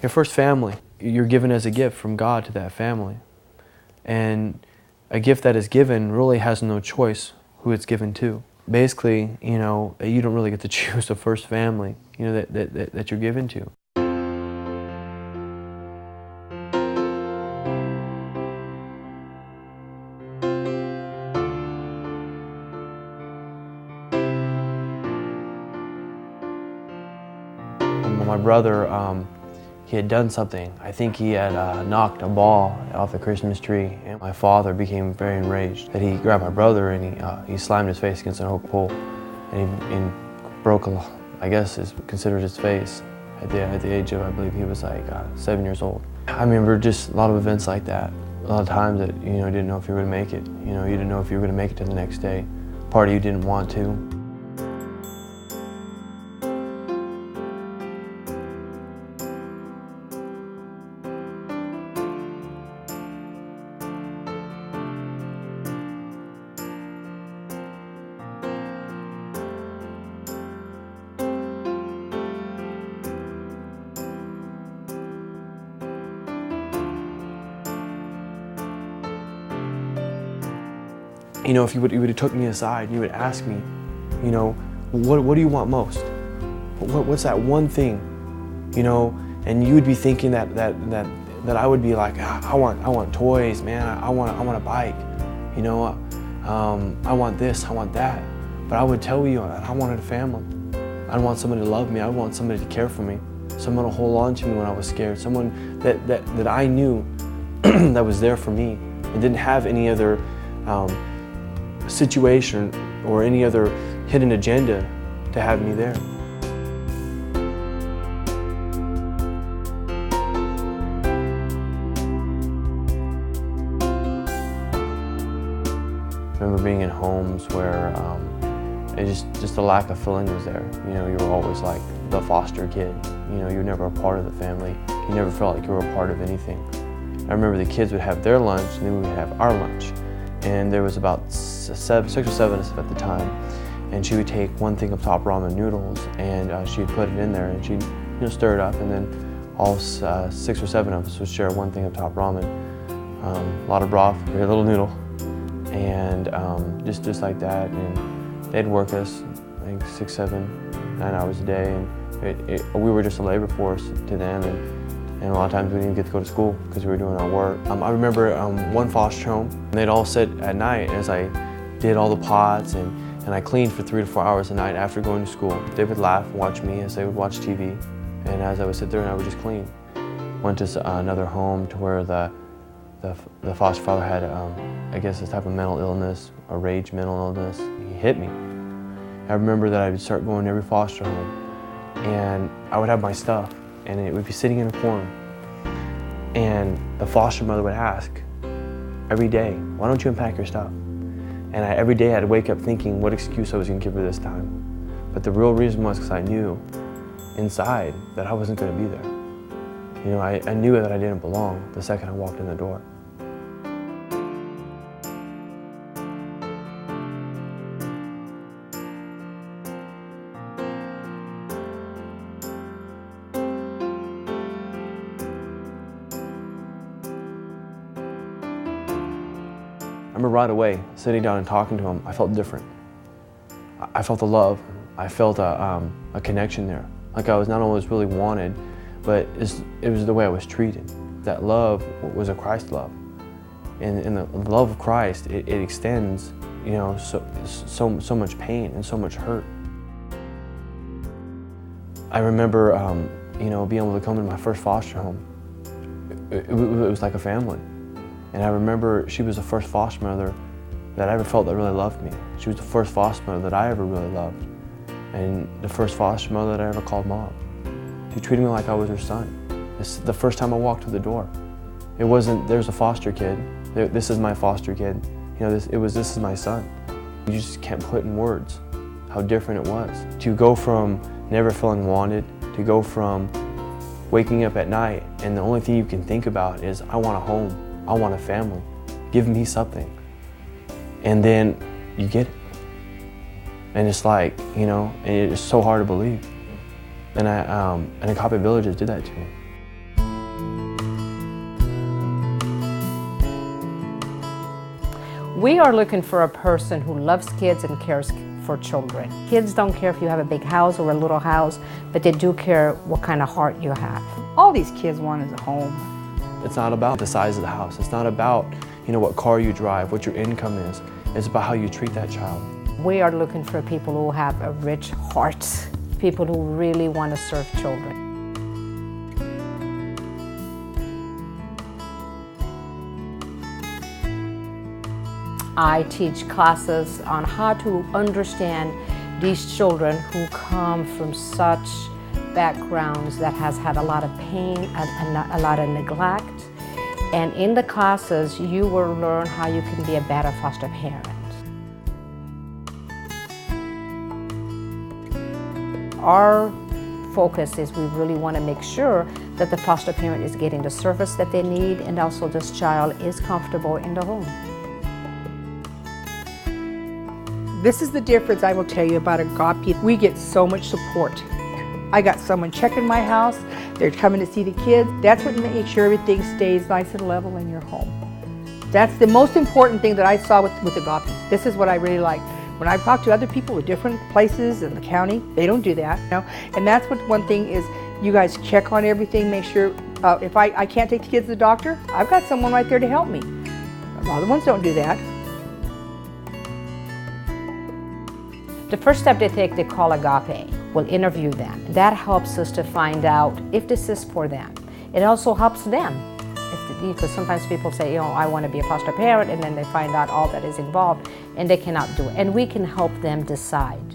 Your first family, you're given as a gift from God to that family. And a gift that is given really has no choice who it's given to. Basically, you don't really get to choose the first family, that you're given to. My brother, he had done something. I think he had knocked a ball off the Christmas tree, and my father became very enraged that he grabbed my brother and he slammed his face against an oak pole, and he broke, I guess, is considered his face at the age of, I believe he was like 7 years old. I remember just a lot of events like that. A lot of times that you didn't know if you were going to make it. You didn't know if you were going to make it to the next day. Part of you didn't want to. If you would have took me aside, you would ask me, what do you want most? What's that one thing? And you would be thinking that I would be like, I want toys, man. I want a bike. I want this, I want that. But I would tell you, I wanted a family. I want somebody to love me. I want somebody to care for me. Someone to hold on to me when I was scared. Someone that I knew that was there for me and didn't have any other situation or any other hidden agenda to have me there. I remember being in homes where it just a lack of feeling was there. You were always like the foster kid. You were never a part of the family. You never felt like you were a part of anything. I remember the kids would have their lunch and then we would have our lunch. And there was about 6 or 7 of us at the time, and she would take one thing of top ramen noodles and she'd put it in there and she'd stir it up, and then all 6 or 7 of us would share one thing of top ramen, a lot of broth, very little noodle, and just like that. And they'd work us, I think 6, 7, 9 hours a day, and we were just a labor force to them. And a lot of times we didn't even get to go to school because we were doing our work. I remember one foster home, and they'd all sit at night as I did all the pots and I cleaned for 3 to 4 hours a night after going to school. They would laugh and watch me as they would watch TV, and as I would sit there and I would just clean. Went to another home to where the foster father had, I guess, this type of mental illness, a rage mental illness. He hit me. I remember that I would start going to every foster home, and I would have my stuff, and it would be sitting in a corner. And the foster mother would ask every day, why don't you unpack your stuff? And every day I'd wake up thinking what excuse I was going to give her this time. But the real reason was because I knew inside that I wasn't going to be there. I knew that I didn't belong the second I walked in the door. I remember right away, sitting down and talking to him, I felt different. I felt the love. I felt a connection there. Like I was not only really wanted, but it was the way I was treated. That love was a Christ love. And the love of Christ, it extends, so much pain and so much hurt. I remember, being able to come into my first foster home. It was like a family. And I remember she was the first foster mother that I ever felt that really loved me. She was the first foster mother that I ever really loved. And the first foster mother that I ever called mom. She treated me like I was her son. This is the first time I walked through the door. It wasn't, there's a foster kid. This is my foster kid. This is my son. You just can't put in words how different it was. To go from never feeling wanted, to go from waking up at night and the only thing you can think about is, I want a home. I want a family. Give me something. And then you get it. And it's like, and it's so hard to believe. And a Copy Villages did that to me. We are looking for a person who loves kids and cares for children. Kids don't care if you have a big house or a little house, but they do care what kind of heart you have. All these kids want is a home. It's not about the size of the house. It's not about, what car you drive, what your income is. It's about how you treat that child. We are looking for people who have a rich heart, people who really want to serve children. I teach classes on how to understand these children who come from such backgrounds that has had a lot of pain and a lot of neglect. And in the classes, you will learn how you can be a better foster parent. Our focus is we really want to make sure that the foster parent is getting the service that they need, and also this child is comfortable in the home. This is the difference I will tell you about Agape. We get so much support. I got someone checking my house. They're coming to see the kids. That's what makes sure everything stays nice and level in your home. That's the most important thing that I saw with Agape. This is what I really like. When I talk to other people with different places in the county, they don't do that. And that's what one thing is, you guys check on everything, make sure, if I can't take the kids to the doctor, I've got someone right there to help me. A lot of the ones don't do that. The first step they take, they call Agape. We'll interview them. That helps us to find out if this is for them. It also helps them. Because sometimes people say, I want to be a foster parent, and then they find out all that is involved, and they cannot do it. And we can help them decide.